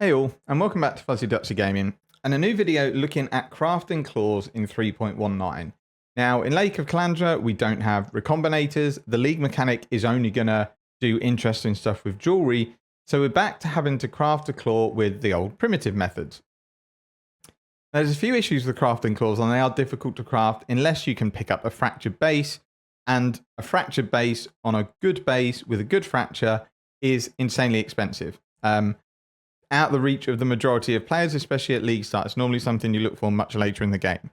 Hey all, and welcome back to Fuzzy Ducksy Gaming, and a new video looking at crafting claws in 3.19. Now, in Lake of Kalandra, we don't have recombinators. The League mechanic is only going to do interesting stuff with jewelry, so we're back to having to craft a claw with the old primitive methods. There's a few issues with crafting claws, and they are difficult to craft unless you can pick up a fractured base, and a fractured base on a good base with a good fracture is insanely expensive. Out of the reach of the majority of players, especially at League start. It's normally something you look for much later in the game.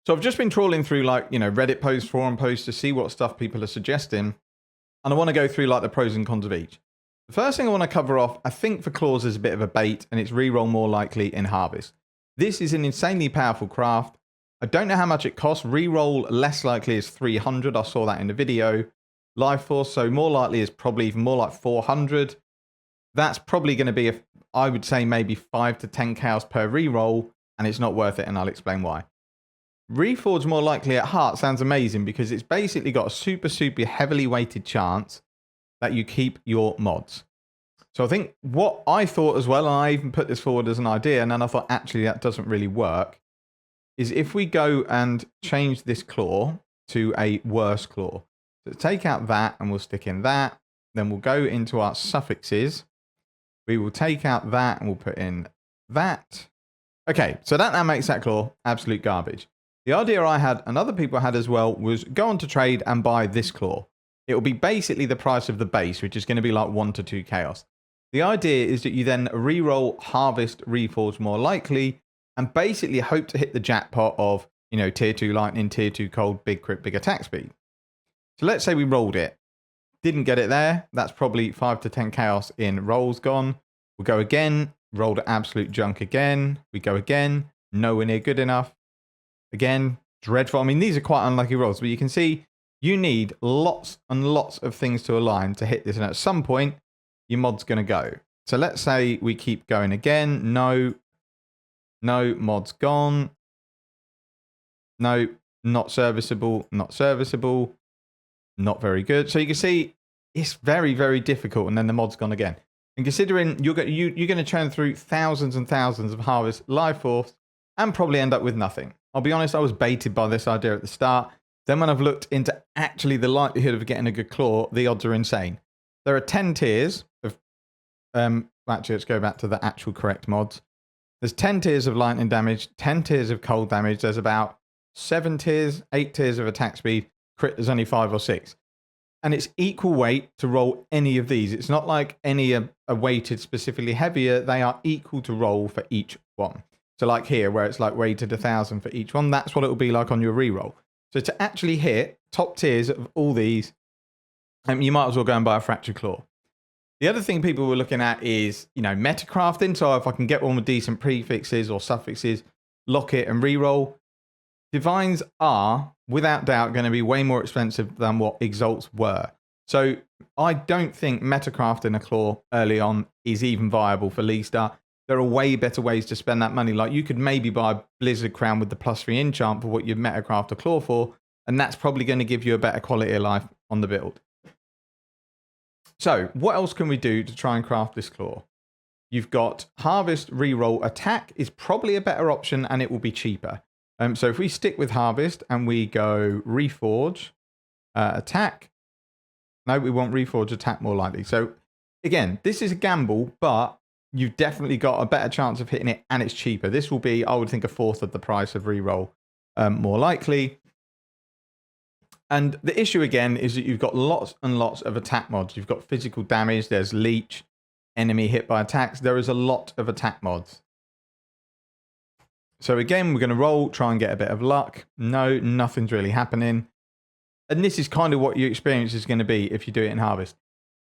So I've just been trawling through Reddit posts, forum posts to see what stuff people are suggesting. And I want to go through the pros and cons of each. The first thing I want to cover off, I think for claws is a bit of a bait, and it's reroll more likely in harvest. This is an insanely powerful craft. I don't know how much it costs. Reroll less likely is 300. I saw that in the video. Life Force, so more likely is probably even more like 400. That's probably going to be, I would say, maybe 5 to 10 chaos per reroll, and it's not worth it, and I'll explain why. Reforge more likely at heart sounds amazing because it's basically got a super heavily weighted chance that you keep your mods. So I think what I thought as well, and I even put this forward as an idea, and then I thought actually that doesn't really work, is if we go and change this claw to a worse claw. So take out that, and we'll stick in that. Then we'll go into our suffixes. We will take out that and we'll put in that. Okay, so that now makes that claw absolute garbage. The idea I had, and other people had as well, was go on to trade and buy this claw. It will be basically the price of the base, which is going to be like 1 to 2 chaos. The idea is that you then reroll, harvest, reforge more likely, and basically hope to hit the jackpot of, tier 2 lightning, tier 2 cold, big crit, big attack speed. So let's say we rolled it. Didn't get it there. That's probably 5 to 10 chaos in rolls gone. We'll go again. Rolled absolute junk again. We go again. Nowhere near good enough. Again, dreadful. I mean, these are quite unlucky rolls, but you can see you need lots and lots of things to align to hit this. And at some point, your mod's going to go. So let's say we keep going again. No, mod's gone. No, not serviceable, not serviceable. Not very good. So you can see it's very difficult, and then the mod's gone again. And considering you're going to churn through thousands and thousands of harvest life force and probably end up with nothing. I'll be honest, I was baited by this idea at the start. Then when I've looked into actually the likelihood of getting a good claw, the odds are insane. There are 10 tiers of actually let's go back to the actual correct mods. There's 10 tiers of lightning damage, 10 tiers of cold damage. There's about 7 tiers, 8 tiers of attack speed. Crit, there's only 5 or 6. And it's equal weight to roll any of these. It's not like any are weighted specifically heavier. They are equal to roll for each one. So like here, where it's like weighted 1,000 for each one, that's what it will be like on your reroll. So to actually hit top tiers of all these, you might as well go and buy a fractured claw. The other thing people were looking at is, metacrafting. So if I can get one with decent prefixes or suffixes, lock it and reroll. Divines are, without doubt, going to be way more expensive than what Exalts were. So I don't think Metacrafting a claw early on is even viable for League Star. There are way better ways to spend that money. Like you could maybe buy a Blizzard Crown with the +3 enchant for what you'd Metacraft a claw for, and that's probably going to give you a better quality of life on the build. So what else can we do to try and craft this claw? You've got Harvest, Reroll, Attack is probably a better option, and it will be cheaper. So if we stick with Harvest and we go Reforge, Attack. No, we want Reforge, Attack more likely. So again, this is a gamble, but you've definitely got a better chance of hitting it, and it's cheaper. This will be, I would think, 1/4 of the price of Reroll more likely. And the issue again is that you've got lots and lots of attack mods. You've got physical damage, there's Leech, enemy hit by attacks. There is a lot of attack mods. So again, we're going to roll, try and get a bit of luck. No, nothing's really happening. And this is kind of what your experience is going to be if you do it in Harvest.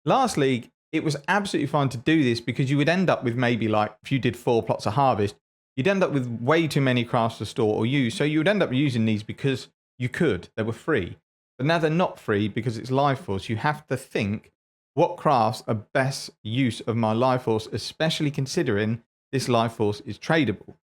Last league, it was absolutely fine to do this because you would end up with maybe if you did 4 plots of Harvest, you'd end up with way too many crafts to store or use. So you would end up using these because you could. They were free. But now they're not free because it's Life Force. You have to think, what crafts are best use of my Life Force, especially considering this Life Force is tradable.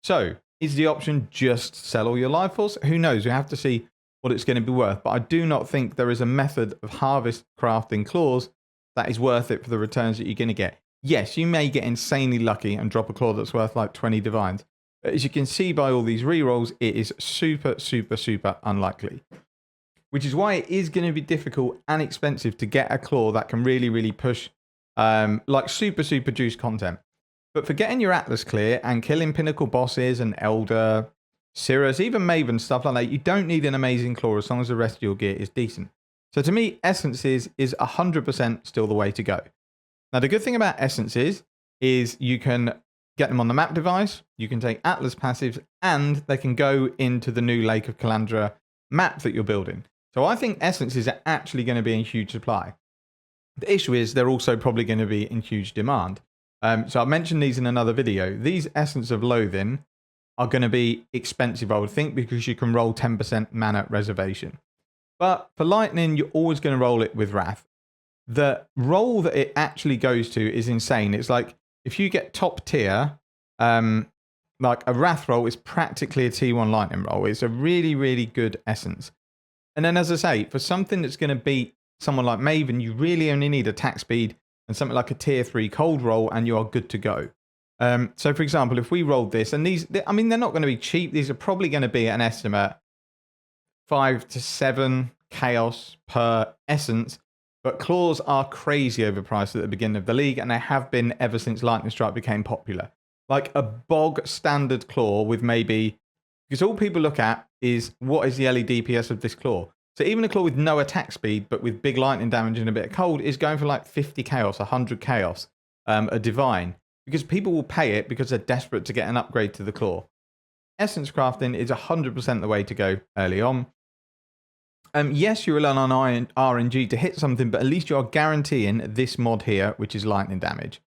So is the option just sell all your Life Force? Who knows? We have to see what it's going to be worth. But I do not think there is a method of Harvest crafting claws that is worth it for the returns that you're going to get. yes, you may get insanely lucky and drop a claw that's worth like 20 divines. But as you can see by all these rerolls, it is super, super, super unlikely. Which is why it is going to be difficult and expensive to get a claw that can really, really push like super, super juice content. But for getting your Atlas clear and killing pinnacle bosses and Elder, Cirrus, even Maven, stuff like that, you don't need an amazing claw as long as the rest of your gear is decent. So to me, Essences is 100% still the way to go. Now, the good thing about Essences is you can get them on the map device, you can take Atlas passives, and they can go into the new Lake of Kalandra map that you're building. So I think Essences are actually going to be in huge supply. The issue is they're also probably going to be in huge demand. So I mentioned these in another video. These Essence of Loathing are going to be expensive, I would think, because you can roll 10% mana reservation. But for Lightning, you're always going to roll it with Wrath. The roll that it actually goes to is insane. It's like if you get top tier, like a Wrath roll is practically a T1 Lightning roll. It's a really, really good Essence. And then, as I say, for something that's going to beat someone like Maven, you really only need attack speed and something like a tier 3 cold roll, and you are good to go. So, for example, if we rolled this, and these, I mean, they're not going to be cheap. These are probably going to be an estimate 5 to 7 chaos per essence. But claws are crazy overpriced at the beginning of the league, and they have been ever since Lightning Strike became popular. Like a bog standard claw with maybe, because all people look at is what is the LE DPS of this claw. So even a claw with no attack speed, but with big lightning damage and a bit of cold, is going for like 50 chaos, 100 chaos, a divine. Because people will pay it because they're desperate to get an upgrade to the claw. Essence crafting is 100% the way to go early on. Yes, you rely on RNG to hit something, but at least you are guaranteeing this mod here, which is lightning damage.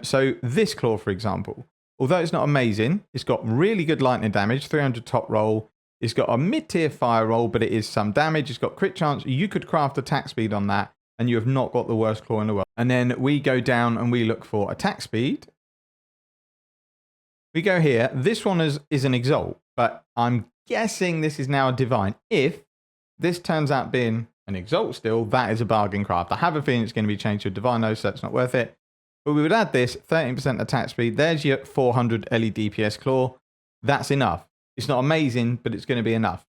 So this claw, for example, although it's not amazing, it's got really good lightning damage, 300 top roll. It's got a mid-tier fire roll, but it is some damage. It's got crit chance. You could craft attack speed on that, and you have not got the worst claw in the world. And then we go down and we look for attack speed. We go here. This one is an Exalt, but I'm guessing this is now a divine. If this turns out being an Exalt still, that is a bargain craft. I have a feeling it's going to be changed to a divine though, so that's not worth it. But we would add this 13% attack speed. There's your 400 LE DPS claw. That's enough. It's not amazing, but it's going to be enough.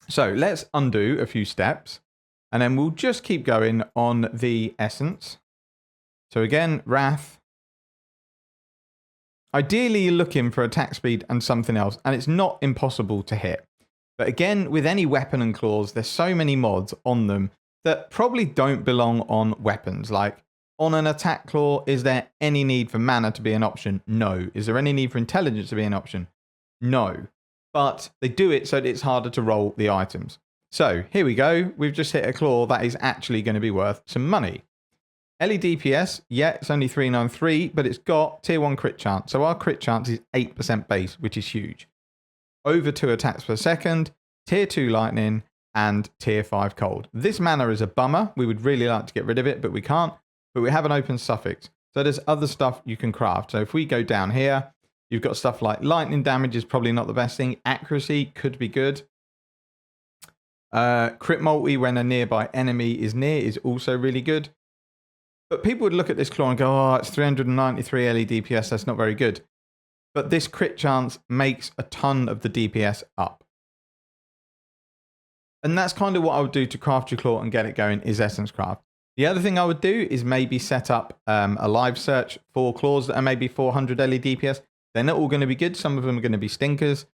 So let's undo a few steps, and then we'll just keep going on the essence. So again, Wrath. Ideally, you're looking for attack speed and something else, and it's not impossible to hit. But again, with any weapon and claws, there's so many mods on them that probably don't belong on weapons. Like on an attack claw, is there any need for mana to be an option? No. Is there any need for intelligence to be an option? No. But they do it so that it's harder to roll the items. So here we go. We've just hit a claw that is actually going to be worth some money. LE DPS, yeah, it's only 393, but it's got tier 1 crit chance. So our crit chance is 8% base, which is huge. Over 2 attacks per second, tier 2 lightning, and tier 5 cold. This mana is a bummer. We would really like to get rid of it, but we can't. But we have an open suffix. So there's other stuff you can craft. So if we go down here, you've got stuff like lightning damage is probably not the best thing. Accuracy could be good. Crit multi when a nearby enemy is near is also really good. But people would look at this claw and go, oh, it's 393 LE DPS. That's not very good. But this crit chance makes a ton of the DPS up. And that's kind of what I would do to craft your claw and get it going is Essence Craft. The other thing I would do is maybe set up a live search for claws that are maybe 400 LE DPS. They're not all going to be good. Some of them are going to be stinkers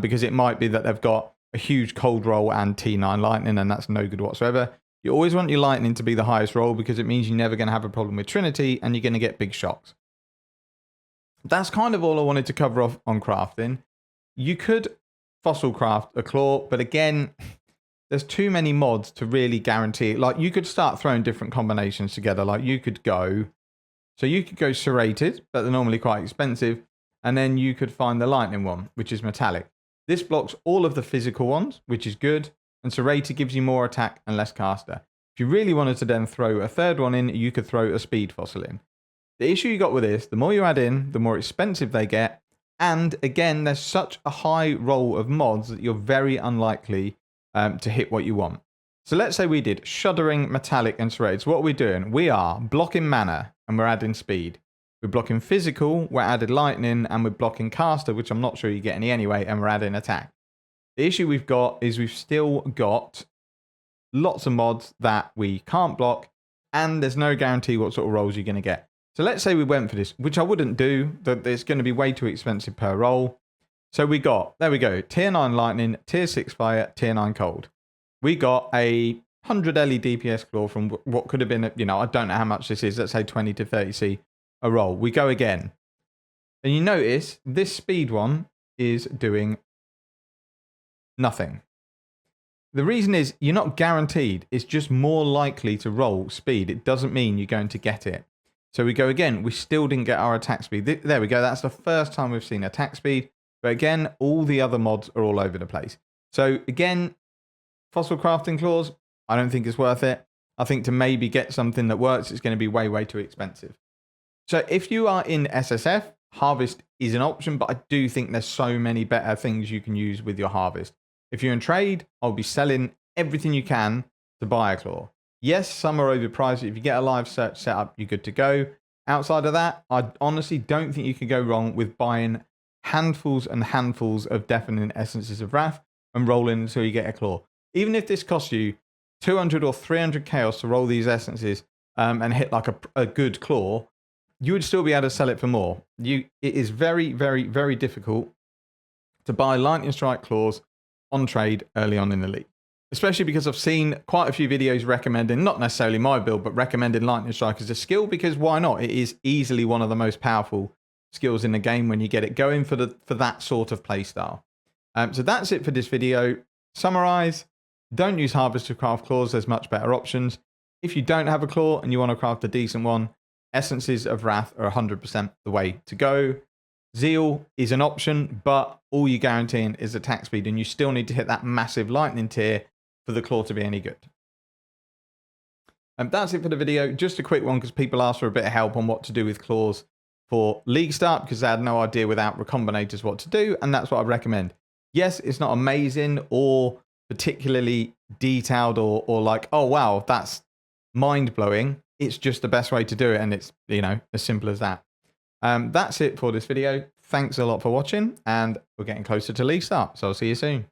because it might be that they've got a huge cold roll and T9 lightning, and that's no good whatsoever. You always want your lightning to be the highest roll because it means you're never going to have a problem with Trinity and you're going to get big shocks. That's kind of all I wanted to cover off on crafting. You could fossil craft a claw, but again, there's too many mods to really guarantee it. Like you could start throwing different combinations together. Like you could go serrated, but they're normally quite expensive. And then you could find the lightning one, which is metallic. This blocks all of the physical ones, which is good. And serrated gives you more attack and less caster. If you really wanted to then throw a third one in, you could throw a speed fossil in. The issue you got with this, the more you add in, the more expensive they get. And again, there's such a high roll of mods that you're very unlikely to hit what you want. So let's say we did Shuddering, Metallic, and Serrated. So what are we doing? We are blocking mana, and we're adding speed. We're blocking physical, we're added lightning, and we're blocking caster, which I'm not sure you get any anyway, and we're adding attack. The issue we've got is we've still got lots of mods that we can't block, and there's no guarantee what sort of rolls you're going to get. So let's say we went for this, which I wouldn't do, that it's going to be way too expensive per roll. So we got, there we go, tier 9 lightning, tier 6 fire, tier 9 cold. We got a 100 LE DPS claw from what could have been, you know, I don't know how much this is, let's say 20 to 30C a roll. We go again. And you notice this speed one is doing nothing. The reason is you're not guaranteed. It's just more likely to roll speed. It doesn't mean you're going to get it. So we go again. We still didn't get our attack speed. There we go. That's the first time we've seen attack speed. But again, all the other mods are all over the place. So again, fossil crafting claws, I don't think it's worth it. I think to maybe get something that works, it's going to be way, way too expensive. So if you are in SSF, harvest is an option, but I do think there's so many better things you can use with your harvest. If you're in trade, I'll be selling everything you can to buy a claw. Yes, some are overpriced. If you get a live search set up, you're good to go. Outside of that, I honestly don't think you can go wrong with buying handfuls and handfuls of deafening essences of wrath and rolling until you get a claw. Even if this costs you 200 or 300 chaos to roll these essences and hit like a good claw, you would still be able to sell it for more. It is very, very, very difficult to buy lightning strike claws on trade early on in the league. Especially because I've seen quite a few videos recommending, not necessarily my build, but recommending lightning strike as a skill, because why not? It is easily one of the most powerful skills in the game when you get it going for that sort of playstyle. So that's it for this video. Summarize, don't use harvest to craft claws. There's much better options. If you don't have a claw and you want to craft a decent one, essences of wrath are 100% the way to go. Zeal is an option, but all you're guaranteeing is attack speed, and you still need to hit that massive lightning tier for the claw to be any good. That's it for the video. Just a quick one because people asked for a bit of help on what to do with claws for league start because they had no idea without recombinators what to do, and that's what I recommend. Yes, it's not amazing or particularly detailed or like, oh wow, that's mind-blowing. It's just the best way to do it, and it's, you know, as simple as that. That's it for this video. Thanks a lot for watching, and we're getting closer to league start, so I'll see you soon.